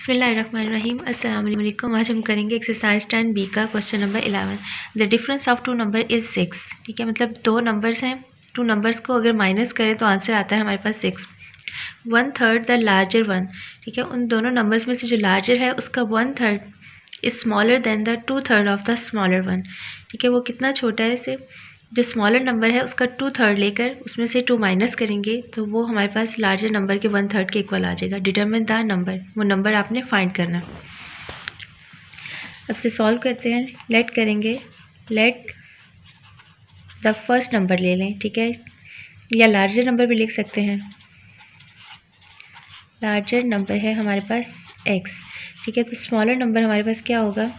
बिस्मिल्लाहिर्रहमानिर्रहीम। अस्सलाम वालेकुम। आज हम करेंगे एक्सरसाइज 10B का question number 11। The difference of two number is 6। ठीक है, मतलब दो नंबर्स हैं, टू नंबर्स को अगर माइनस करें तो आंसर आता है हमारे पास 6। 1/3 द लार्जर वन। ठीक है, उन दोनों नंबर्स में से जो लार्जर है उसका 1/3 is smaller than the 2/3 of the smaller one. ठीक है, वो कितना छोटा है, इसे जो स्मॉलर नंबर है उसका 2/3 लेकर उसमें से 2 माइनस करेंगे तो वो हमारे पास लार्जर नंबर के 1/3 के इक्वल आ जाएगा। डिटरमिन द नंबर, वो नंबर आपने फाइंड करना। अब से सॉल्व करते हैं। लेट करेंगे, लेट द फर्स्ट नंबर ले लें। ठीक है, या लार्जर नंबर भी लिख सकते हैं। लार्जर नंबर है हमारे पास x। ठीक है, तो स्मॉलर नंबर हमारे पास क्या होगा,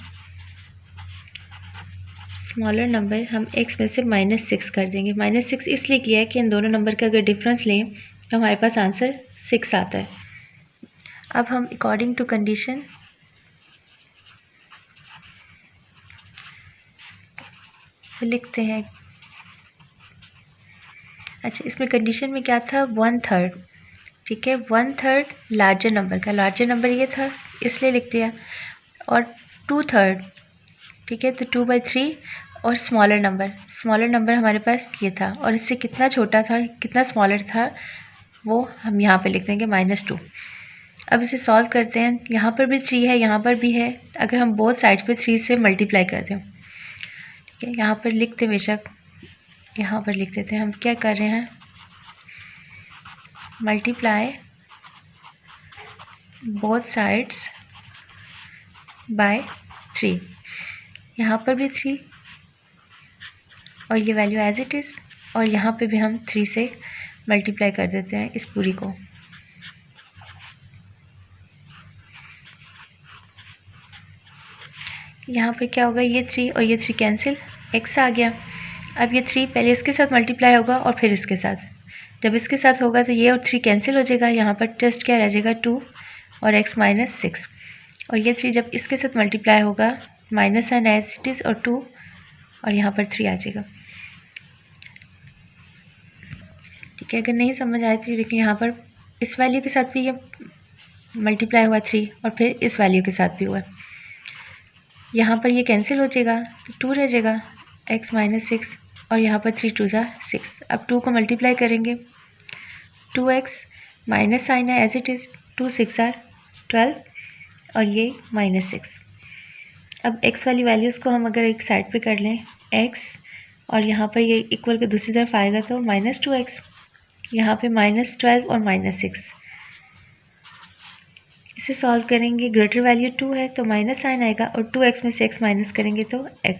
स्मॉलर नंबर हम x में से -6 कर देंगे। -6 इसलिए किया है कि इन दोनों नंबर का अगर डिफरेंस लें तो हमारे पास आंसर 6 आता है। अब हम अकॉर्डिंग टू कंडीशन लिखते हैं। अच्छा, इसमें कंडीशन में क्या था, 1/3। ठीक है, 1/3 लार्जर नंबर का, लार्जर नंबर ये था इसलिए लिख दिया, और 2/3। ठीक है, तो 2/3 और स्मॉलर नंबर हमारे पास ये था, और इससे कितना छोटा था, कितना स्मॉलर था, वो हम यहाँ पे लिख देंगे -2। अब इसे सॉल्व करते हैं। यहाँ पर भी 3 है, यहाँ पर भी है। अगर हम बोथ साइड पे 3 से मल्टीप्लाई कर दें, ठीक है, यहाँ पर लिखते बेशक, यहाँ पर लिख देते हैं। हम क्या कर रहे हैं, मल्टीप्लाई बोथ साइड्स बाय 3। यहाँ पर भी 3 और ये वैल्यू एज इट इज़, और यहाँ पे भी हम 3 से मल्टीप्लाई कर देते हैं इस पूरी को। यहाँ पर क्या होगा, ये 3 और ये 3 कैंसिल, x आ गया। अब ये 3 पहले इसके साथ मल्टीप्लाई होगा और फिर इसके साथ। जब इसके साथ होगा तो ये और 3 कैंसिल हो जाएगा, यहाँ पर टेस्ट क्या रह जाएगा, 2 और x -6। और ये 3 जब इसके साथ मल्टीप्लाई होगा, minus sign as it is और 2, और यहाँ पर 3 आ जाएगा। ठीक है, अगर नहीं समझ आए तो देखिए, यहाँ पर इस वैल्यू के साथ भी ये मल्टीप्लाई हुआ 3, और फिर इस वैल्यू के साथ भी हुआ। यहाँ पर ये कैंसिल हो जाएगा तो 2 रह जाएगा, x -6, और यहाँ पर 3 2 ज़ा 6। अब 2 को मल्टीप्लाई करेंगे, 2x माइनस साइन है एज इट इज़, 2 6 ज़ा 12, और ये -6। अब x वाली वैल्यूज़ को हम अगर एक साइड पे कर लें, x, और यहाँ पर ये इक्वल के दूसरी तरफ आएगा तो -2x, यहाँ पे -12 और -6। इसे सॉल्व करेंगे, ग्रेटर वैल्यू 2 है तो माइनस साइन आएगा, और 2x में से x माइनस करेंगे तो x।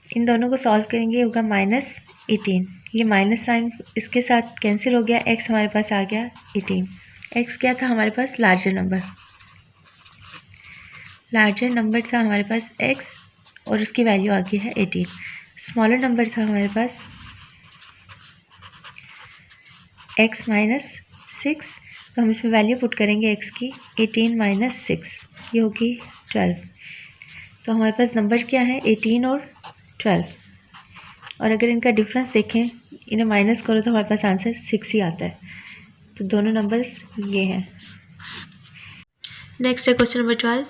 इन दोनों को सॉल्व करेंगे, होगा -18। ये माइनस साइन इसके साथ कैंसिल हो गया, x हमारे पास आ गया 18। x क्या था हमारे पास, लार्जर नंबर था हमारे पास x, और उसकी वैल्यू आ गई है 18। स्मॉलर नंबर था हमारे पास x -6, तो हम इसमें वैल्यू पुट करेंगे x की, 18 - 6, ये होगी 12। तो हमारे पास नंबर क्या है, 18 और 12। और अगर इनका डिफरेंस देखें, इन्हें माइनस करो तो हमारे पास आंसर 6 ही आता है। तो दोनों नंबर्स ये हैं। नेक्स्ट है क्वेश्चन नंबर 12।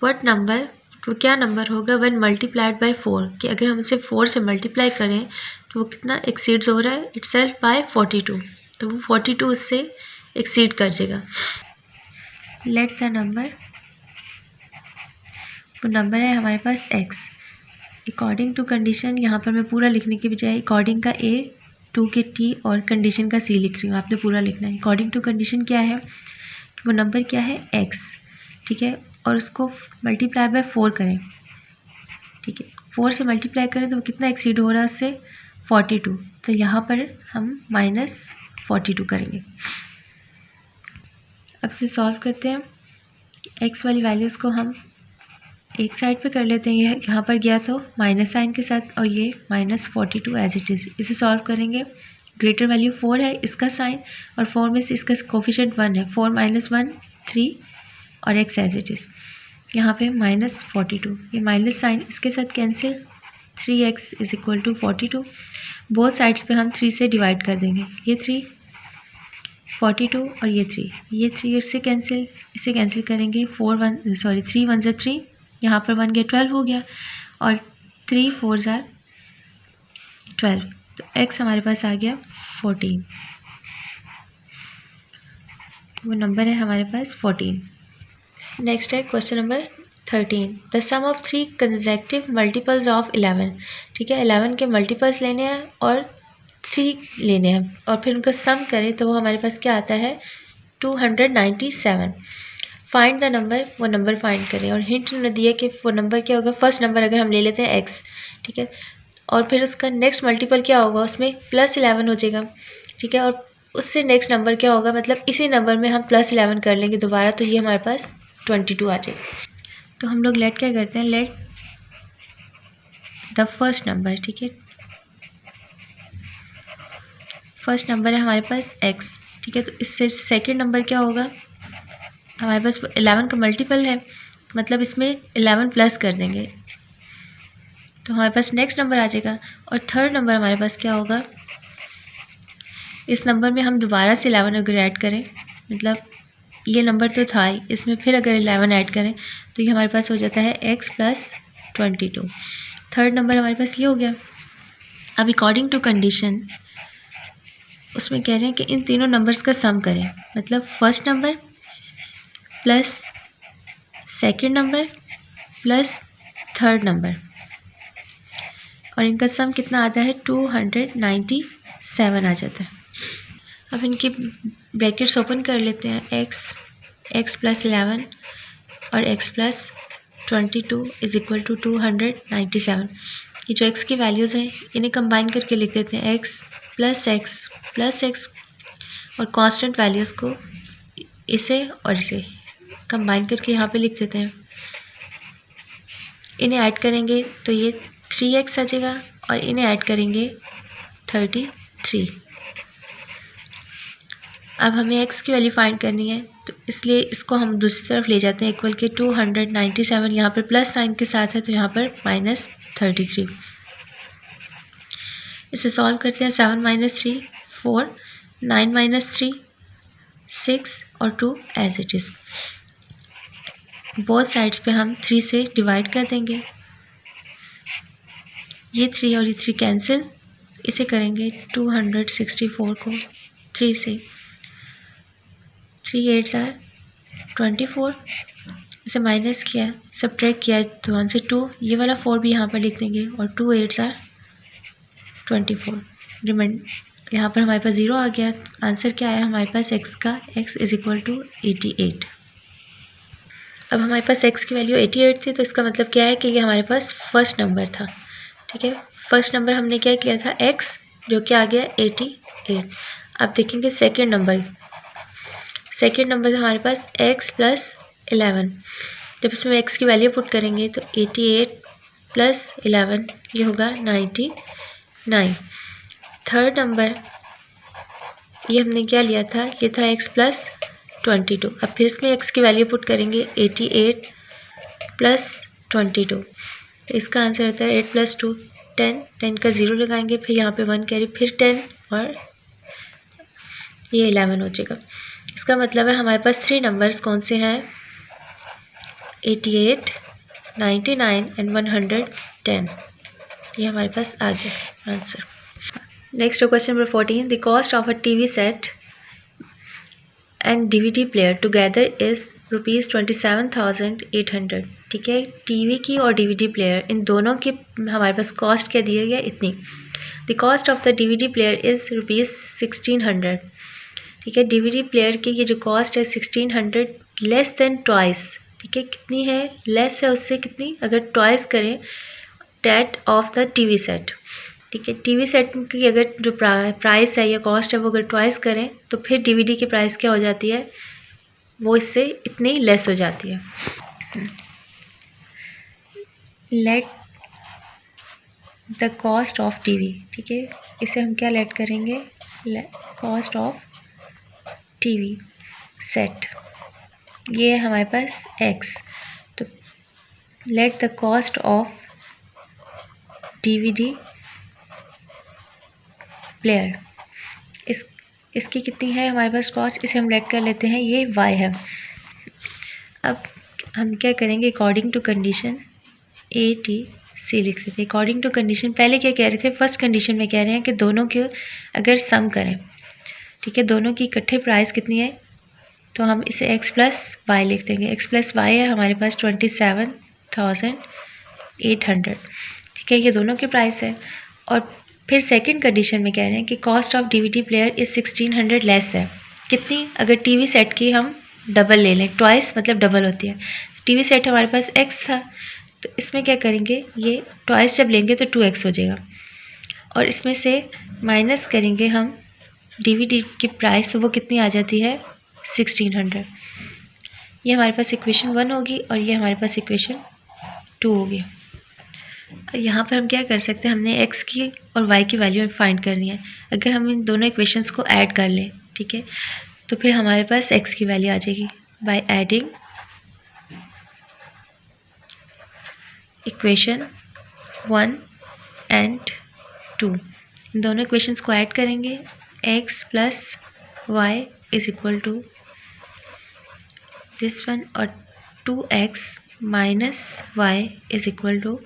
व्हाट नंबर, तो क्या नंबर होगा व्हेन मल्टीप्लाइड बाय 4, कि अगर हम इसे 4 से मल्टीप्लाई करें तो वो कितना एक्सीड्स हो रहा है, इटसेल्फ बाय 42, तो वो 42 उससे एक्सीड कर जाएगा। लेट द नंबर, वो नंबर है हमारे पास x। अकॉर्डिंग टू कंडीशन, यहाँ पर मैं पूरा लिखने की बजाय अकॉर्डिंग का a, 2 के t और कंडीशन का c लिख रही हूँ, आपने पूरा लिखना है। अकॉर्डिंग टू कंडीशन क्या है, वो नंबर क्या है, x। ठीक है, और उसको मल्टीप्लाई बाय 4 करें। ठीक है, 4 से मल्टीप्लाई करें तो वो कितना एक्सीड हो रहा है उससे, 42। तो यहाँ पर हम -42 करेंगे। अब से सॉल्व करते हैं। x वाली वैल्यूज़ को हम एक साइड पे कर लेते हैं, ये यहाँ पर गया तो माइनस साइन के साथ, और ये -42 एज इट इज़। इसे सॉल्व करेंगे, ग्रेटर वैल्यू 4 है, इसका साइन, और 4 में से इसका कोफिशिएंट 1 है, 4 - 1 3, और x एज इट इज़। यहाँ पे -42, ये माइनस साइन इसके साथ कैंसिल, 3x = 42। बोथ साइड्स पे हम 3 से डिवाइड कर देंगे, ये 3 42 और ये 3 इससे कैंसिल, इसे कैंसिल करेंगे। 3 1 ज़ा 3, यहाँ पर 1 गया 12 हो गया, और 3 4 ज़ा 12, तो x हमारे पास आ गया 14, वो नंबर है हमारे पास 14। नेक्स्ट है question number 13, the sum of 3 consecutive multiples of 11। ठीक है, 11 के मल्टीपल्स लेने हैं और 3 लेने हैं, और फिर उनका सम करें तो वो हमारे पास क्या आता है 297। फाइंड द नंबर, वो नंबर फाइंड करें, और हिंट ने दिया कि वो नंबर क्या होगा। फर्स्ट नंबर अगर हम ले लेते हैं x, ठीक है, और फिर उसका नेक्स्ट मल्टीपल क्या होगा, उसमें +11 हो जाएगा। ठीक है, और उससे नेक्स्ट नंबर क्या होगा, मतलब इसी नंबर में हम +11 कर लेंगे दोबारा, तो ये हमारे पास 22 आ जाएगा। तो हम लोग लेट क्या करते हैं, लेट द फर्स्ट नंबर। ठीक है, फर्स्ट नंबर है हमारे पास x। ठीक है, तो इससे सेकंड नंबर क्या होगा, हमारे पास 11 का मल्टीपल है, मतलब इसमें 11 प्लस कर देंगे तो हमारे पास नेक्स्ट नंबर आ जाएगा। और थर्ड नंबर हमारे पास क्या होगा, इस नंबर में हम दोबारा से 11 अगर ऐड करें, मतलब ये नंबर तो था ही, इसमें फिर अगर 11 ऐड करें तो ये हमारे पास हो जाता है x + 22। थर्ड नंबर हमारे पास ये हो गया। अब अकॉर्डिंग टू कंडीशन उसमें कह रहे हैं कि इन तीनों नंबर्स का सम करें, मतलब first number plus second number plus third number, और इनका सम कितना आता है 297 आ जाता है। अब इनके ब्रैकेट्स ओपन कर लेते हैं, x + 11 और x + 22 = 297। ये जो x की वैल्यूज़ हैं इन्हें कंबाइन करके लिख देते हैं, x + x और कांस्टेंट वैल्यूज़ को इसे और इसे कंबाइन करके यहाँ पे लिख देते हैं। इन्हें ऐड करेंगे तो ये 3x आ जाएगा, और इन्हें ऐड करेंगे 33। अब हमें x की वैल्यू फाइंड करनी है, तो इसलिए इसको हम दूसरी तरफ ले जाते हैं, इक्वल के 297 यहाँ पर प्लस साइन के साथ है तो यहाँ पर -33। इसे सॉल्व करते हैं, 7 - 3 4, 9 - 3 6 और 2 as it is. Both sides पे हम 3 से डिवाइड कर देंगे, ये 3 और ये 3 कैंसिल, इसे करेंगे 264 को 3 से, 3 8 = 24, इसे माइनस किया, सब्ट्रैक्ट किया तो 1 से 2, ये वाला 4 भी यहाँ पर लिख देंगे, और 2 8 = 24। रिमाइंड यहाँ पर हमारे पास 0 आ गया। आंसर क्या आया हमारे पास x का, x = 88। अब हमारे पास x की वैल्यू 88 थी, तो इसका मतलब क्या है कि ये हमारे पास फर्स्ट नंबर था। ठीक है, फर्स्ट नंबर हमने क्या किया था x, जो कि आ गया 88। अब देखेंगे सेकंड नंबर, हमारे पास x + 11। जब इसमें x की वैल्यू पुट करेंगे तो 88 + 11 ये होगा 99। थर्ड नंबर ये हमने क्या लिया था, ये था x + 22। अब फिर इसमें x की वैल्यू पुट करेंगे 88 + 22, तो इसका आंसर होता है 8 + 2 10, 10 का 0 लगाएंगे, फिर यहाँ पे 1 कैरी, फिर 10 और ये 11 हो जाएगा। इसका मतलब है हमारे पास 3 नंबर्स कौन से हैं, 88 99 एंड 110, ये हमारे पास आ गया answer. Next question number 14, the cost of a TV set and DVD player together is ₹27,800। ठीक है, टीवी की और DVD प्लेयर इन दोनों की हमारे पास कॉस्ट क्या दी गई है, इतनी। The cost of the DVD player is ₹1600। ठीक है, DVD प्लेयर की ये जो कॉस्ट है 1600 लेस देन ट्वाइस। ठीक है, कितनी है, लेस है उससे कितनी, अगर ट्वाइस करें date of the TV set. ठीक है, टीवी सेट की अगर जो प्राइस है या कॉस्ट है वो अगर ट्वाइस करें तो फिर DVD की प्राइस क्या हो जाती है, वो इससे इतनी लेस हो जाती है। Let the cost of TV, ठीक है, इसे हम क्या लेट करेंगे, कॉस्ट ऑफ TV सेट, ये है हमारे पास x, तो let the cost of DVD player, इसकी कितनी है हमारे पास कॉस्ट, इसे हम लेट कर लेते हैं, ये y है। अब हम क्या करेंगे, अकॉर्डिंग टू कंडीशन ATC लिख लेते हैं। अकॉर्डिंग टू कंडीशन पहले क्या कह रहे थे, फर्स्ट कंडीशन में कह रहे हैं कि दोनों के अगर सम करें, ठीक है, दोनों की इकट्ठे प्राइस कितनी है, तो हम इसे x प्लस वाई लिख देंगे। x प्लस वाई है हमारे पास 27,800, ठीक है, ये दोनों के प्राइस है। और फिर सेकंड कंडीशन में कह रहे हैं कि cost of DVD player is 1600 less है। कितनी, अगर TV सेट की हम डबल ले लें, ट्वाइस मतलब डबल होती है, TV सेट हमारे पास x था, तो इसमें क्या करेंगे, ये ट्वाइस जब लेंगे तो 2x हो जाएगा, और इसमें से माइनस करेंगे हम DVD की प्राइस, तो वो कितनी आ जाती है 1600। ये हमारे पास इक्वेशन 1 होगी और ये हमारे पास इक्वेशन 2 होगी। यहाँ पर हम क्या कर सकते हैं, हमने x की और y की वैल्यू फाइंड करनी है। अगर हम इन दोनों इक्वेशंस को ऐड कर लें, ठीक है, तो फिर हमारे पास x की वैल्यू आ जाएगी बाय एडिंग इक्वेशन 1 एंड 2। इन दोनों इक्वेशंस को ऐड करेंगे, x plus Y is equal to this one, और 2x minus Y is equal to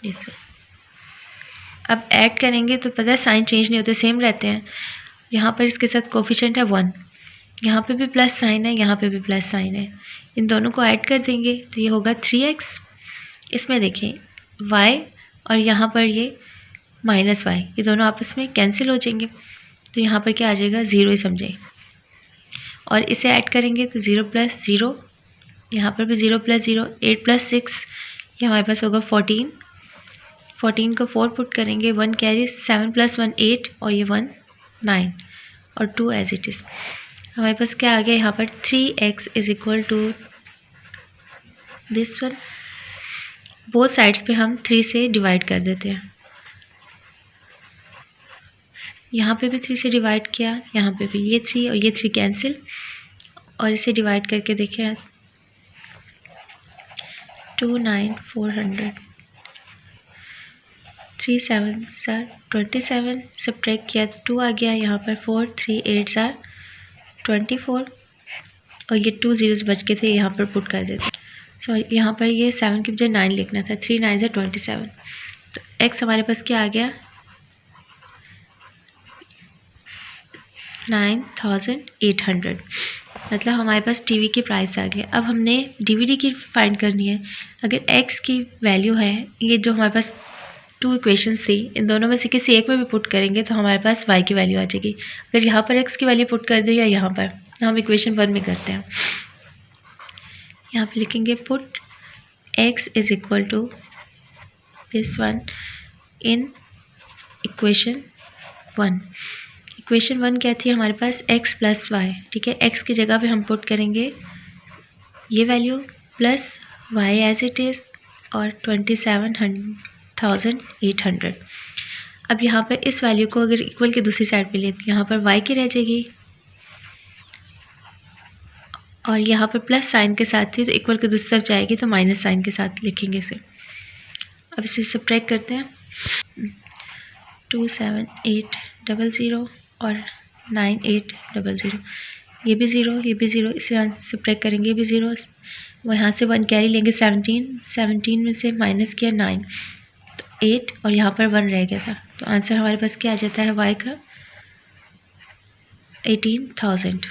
this one. अब ऐड करेंगे तो पता है साइन चेंज नहीं होते, सेम रहते हैं। यहाँ पर इसके साथ कोफिशिएंट है 1, यहाँ पे भी प्लस साइन है, यहाँ पे भी प्लस साइन है। इन दोनों को ऐड कर देंगे तो ये होगा 3x। इसमें देखें y और यहाँ पर ये माइनस वाई, ये दोनों आपस में कैंसिल हो जाएंगे, तो यहाँ पर क्या आ जाएगा, 0 ही समझे। और इसे ऐड करेंगे तो 0 प्लस 0, यहाँ पर भी 0 प्लस 0, 8 प्लस 6, ये हमारे पास होगा 14। 14 को 4 पुट करेंगे, 1 कैरी, 7 प्लस 1 8, और ये 1 9, और 2 एज इट इज़। हमारे पास क्या आ गया यहाँ पर, 3x is equal to this one. Both sides पे हम 3 से डिवाइड कर देते हैं, यहाँ पे भी 3 से डिवाइड किया, यहाँ पे भी ये 3 और ये 3 कैंसिल, और इसे डिवाइड करके देखें 29,400, 3 7 सर 27, सब्ट्रैक्ट किया तो 2 आ गया, यहाँ पर 4 3 8 सर 24, और ये 2 zeros बच के थे, यहाँ पर पुट कर देते। सो यहाँ पर ये 7 की बजाय 9 लिखना था, 3 9 से 27, तो x हमारे पास क्या आ गया 9,800, मतलब हमारे पास टीवी की प्राइस आ गई। अब हमने DVD की फाइंड करनी है। अगर x की वैल्यू है, ये जो हमारे पास 2 इक्वेशंस थी, इन दोनों में से किसी एक में भी पुट करेंगे तो हमारे पास y की वैल्यू आ जाएगी। अगर यहाँ पर x की वैल्यू पुट कर दें या यहाँ पर, तो हम इक्वेशन 1 में करते हैं, यहाँ पे लिखेंगे put x is equal to this one in equation 1। Equation 1 क्या थी हमारे पास, x प्लस वाई, ठीक है, x की जगह पे हम पुट करेंगे ये value plus y as it is, और 27,800। अब यहाँ पर इस वैल्यू को अगर इक्वल के दूसरी साइड पे लें तो यहाँ पर y की रह जाएगी, और यहाँ पर प्लस साइन के साथ थी तो इक्वल के दूसरी तरफ जाएगी तो माइनस साइन के साथ लिखेंगे इसे। अब इसे सब्ट्रैक्ट करते हैं, 27,800 और 9,800, ये भी 0 ये भी 0, इसे सब्ट्रैक्ट करेंगे, ये भी 0, वो यहाँ से 1 कैरी लेंगे, 17 में से माइनस किया 9, तो 8, और यहाँ पर 1 रह गया था, तो आंसर हमारे पास क्या आ जाता है y का 18,000।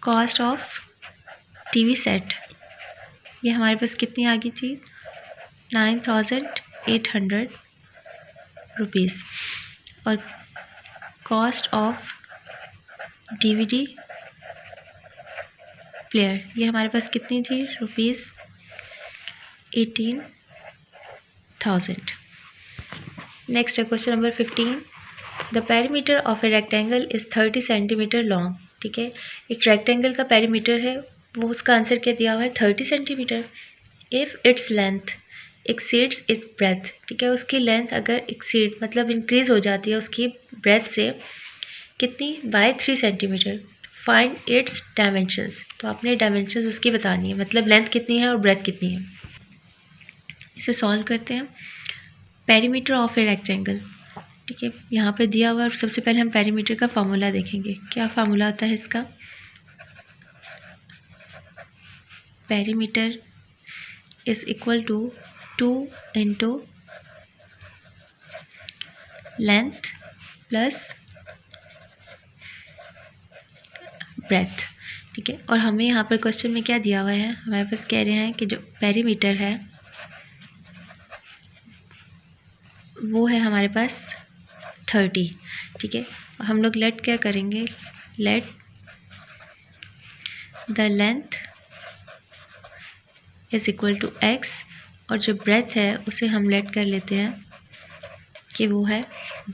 कॉस्ट ऑफ टीवी सेट, ये हमारे पास कितनी आ गई थी 9,800 रुपीज़, और कॉस्ट ऑफ DVD प्लेयर, ये हमारे पास कितनी थी रुपीज़ 18,000। नेक्स्ट है question number 15। The perimeter of a rectangle is 30 centimetre long, ठीक है, एक रेक्टेंगल का पेरीमीटर है, वो उसका आंसर क्या दिया हुआ है 30 centimetre. If its length exceeds its breath, ठीक है, उसकी लेंथ अगर एक्सीड मतलब इंक्रीज़ हो जाती है उसकी ब्रेथ से कितनी, by 3 centimetre, find its dimensions, तो आपने डायमेंशंस उसकी बतानी है, मतलब लेंथ कितनी है और ब्रेथ कितनी है। इसे सॉल्व करते हैं। पेरीमीटर ऑफ ए रेक्टेंगल, ठीक है, यहाँ पे दिया हुआ। और सबसे पहले हम पेरीमीटर का फार्मूला देखेंगे। क्या फार्मूला होता है इसका? Perimeter is equal to 2 into length plus breadth. ठीक है, और हमें यहाँ पर क्वेश्चन में क्या दिया हुआ है? हमारे पास कह रहे हैं कि जो पेरीमीटर है वो है हमारे पास 30। ठीक है, हम लोग लेट क्या करेंगे? Let the length is equal to x, और जो ब्रेथ है उसे हम लेट कर लेते हैं कि वो है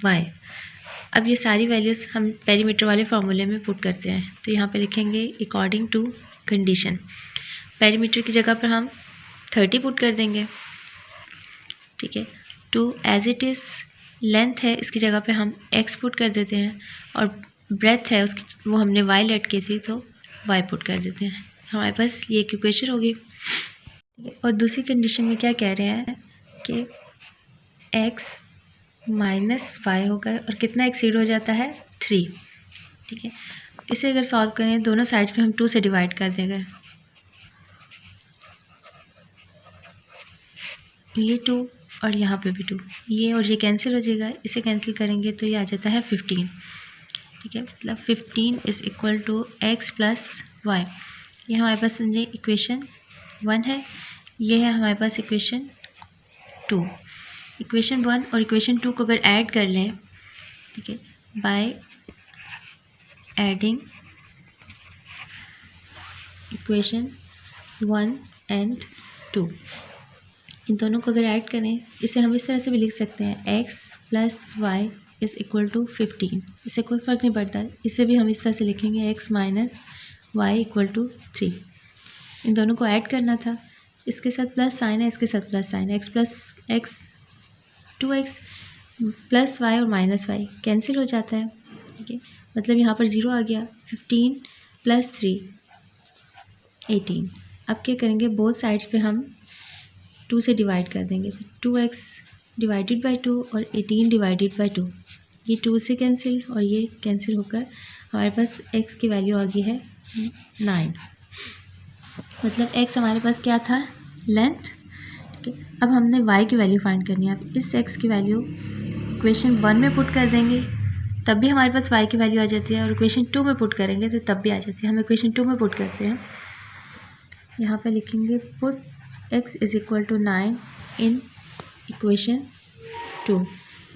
y। अब ये सारी वैल्यूज़ हम पेरीमीटर वाले फार्मूले में पुट करते हैं। तो यहाँ पे लिखेंगे अकॉर्डिंग टू कंडीशन। पेरीमीटर की जगह पर हम 30 पुट कर देंगे। ठीक है, two as it is length है, इसकी जगह पे हम x पुट कर देते हैं, और ब्रेथ है उसकी वो हमने y लेट की थी तो y पुट कर देते हैं। हमारे पास ये एक इक्वेशन होगी। और दूसरी कंडीशन में क्या कह रहे हैं कि x माइनस वाई होगा, और कितना एक्सीड हो जाता है? 3। ठीक है, इसे अगर सॉल्व करें दोनों साइड्स पे हम 2 से डिवाइड कर देंगे। ये 2 और यहाँ पे भी 2, ये और ये कैंसिल हो जाएगा। इसे कैंसिल करेंगे तो ये आ जाता है 15। ठीक है, मतलब 15 is equal to X plus Y. ये हमारे पास समझे इक्वेशन 1 है। ये है हमारे पास इक्वेशन 2। इक्वेशन 1 और इक्वेशन 2 को अगर ऐड कर लें, ठीक है, बाय एडिंग इक्वेशन 1 एंड 2, इन दोनों को अगर ऐड करें, इसे हम इस तरह से भी लिख सकते हैं x plus Y is equal to 15। इससे कोई फ़र्क नहीं पड़ता, इसे भी हम इस तरह से लिखेंगे x minus Y equal to 3। इन दोनों को ऐड करना था, इसके साथ प्लस साइन है, इसके साथ प्लस साइन है। x plus X 2x plus Y और माइनस वाई कैंसिल हो जाता है। ठीक है, मतलब यहाँ पर 0 आ गया। 15 प्लस 3 18। अब क्या करेंगे? बोथ साइड्स पे हम 2 से डिवाइड कर देंगे। 2x डिवाइडेड बाई 2 और 18 डिवाइडेड बाई 2, ये 2 से कैंसिल और ये कैंसिल होकर हमारे पास x की वैल्यू आ गई है 9। मतलब x हमारे पास क्या था? लेंथ। ठीक है, अब हमने y की वैल्यू फाइंड करनी है। अब इस x की वैल्यू इक्वेशन 1 में पुट कर देंगे, तब भी हमारे पास y की वैल्यू आ जाती है, और इक्वेशन 2 में पुट करेंगे तो तब भी आ जाती है। हम इक्वेशन 2 में पुट करते हैं। यहाँ पे लिखेंगे put x is equal to 9 in equation 2।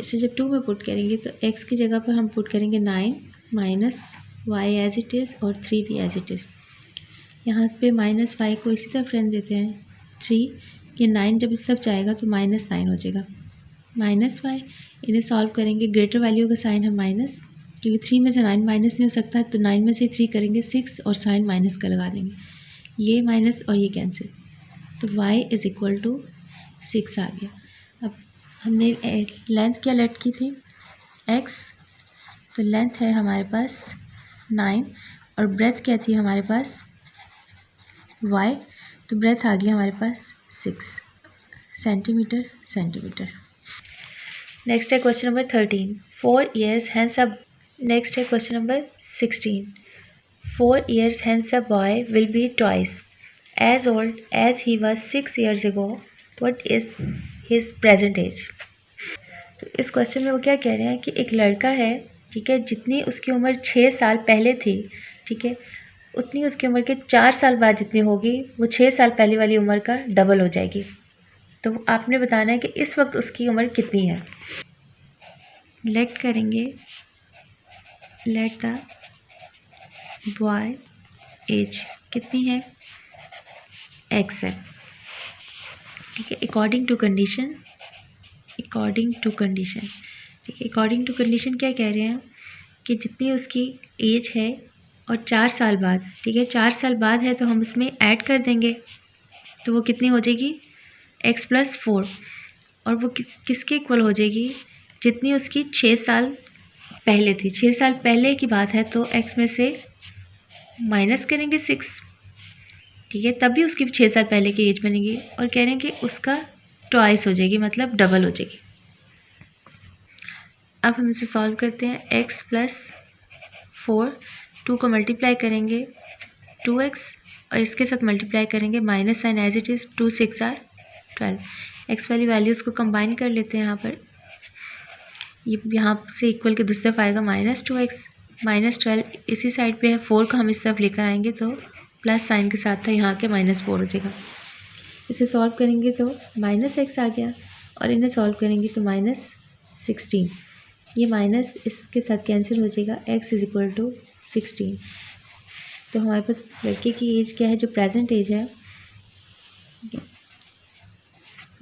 इसे जब 2 में पुट करेंगे तो x की जगह पर हम पुट करेंगे 9 minus Y as it is और 3 भी एज इट इज़। यहाँ पे माइनस वाई को इसी तरफ रहने देते हैं 3। ये 9 जब इस तरफ जाएगा तो माइनस 9 हो जाएगा। माइनस वाई, इन्हें सॉल्व करेंगे, ग्रेटर वैल्यू का साइन है माइनस, क्योंकि 3 में से 9 माइनस नहीं हो सकता, तो 9 में से 3 करेंगे 6 और साइन माइनस का लगा देंगे। ये माइनस और ये कैंसिल, तो y इज़ इक्वल टू 6 आ गया। अब हमने लेंथ क्या लेट की थी? x, तो लेंथ है हमारे पास 9 और ब्रेथ क्या थी हमारे पास? y, तो ब्रेथ आ गया हमारे पास 6 सेंटीमीटर। नेक्स्ट है question number 13। 4 years hence a next है question number 16। 4 years hence a boy will be twice as old as he was 6 years ago. What is his present age? तो इस question में वो क्या कह रहे हैं कि एक लड़का है, ठीक है, जितनी उसकी उम्र 6 साल पहले थी, ठीक है, उतनी उसकी उम्र के 4 साल बाद जितनी होगी वो 6 साल पहले वाली उम्र का डबल हो जाएगी। तो आपने बताना है कि इस वक्त उसकी उम्र कितनी है। लेट करेंगे, लेट द बॉय एज कितनी है? एक्स है। ठीक है, अकॉर्डिंग टू कंडीशन, ठीक है, अकॉर्डिंग टू कंडीशन क्या कह रहे हैं कि जितनी उसकी एज है और 4 साल बाद, ठीक है, 4 साल बाद है तो हम उसमें ऐड कर देंगे, तो वो कितनी हो जाएगी? x प्लस 4, और वो किसके इक्वल हो जाएगी? जितनी उसकी 6 साल पहले थी। 6 साल पहले की बात है तो x में से माइनस करेंगे 6, ठीक है, तब भी उसकी 6 साल पहले की एज बनेगी, और कह रहे हैं कि उसका ट्वाइस हो जाएगी, मतलब डबल हो जाएगी। अब हम इसे सॉल्व करते हैं। x प्लस 4, 2 को मल्टीप्लाई करेंगे 2x और इसके साथ मल्टीप्लाई करेंगे minus sign as it is, 2 6 are 12। X वाली वैल्यूज़ को कंबाइन कर लेते हैं यहाँ पर। ये यहाँ से इक्वल के दूसरी तरफ आएगा -2x -12, इसी साइड पे है 4 को हम इस तरफ लेकर आएंगे तो प्लस साइन के साथ था, यहाँ के -4 हो जाएगा। इसे सॉल्व करेंगे तो -x आ गया और इन्हें सॉल्व करेंगे तो -16। ये माइनस इसके साथ कैंसिल हो जाएगा, x इज इक्वल टू 16। तो हमारे पास लड़के की एज क्या है, जो प्रेजेंट एज है,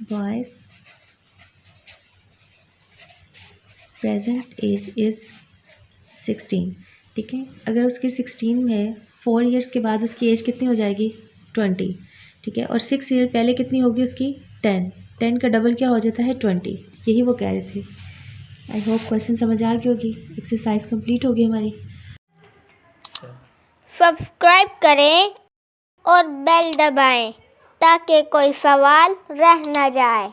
बॉयज प्रेजेंट एज इज़ 16। ठीक है, अगर उसकी 16 में 4 ईयर्स के बाद उसकी एज कितनी हो जाएगी, 20। ठीक है, और 6 ईयर पहले कितनी होगी उसकी, 10 का डबल क्या हो जाता है, 20। यही वो कह रहे थे। आई होप क्वेश्चन समझ आ गई होगी। एक्सरसाइज कंप्लीट होगी हमारी। सब्सक्राइब करें और बेल दबाएं ताकि कोई सवाल रह न जाए।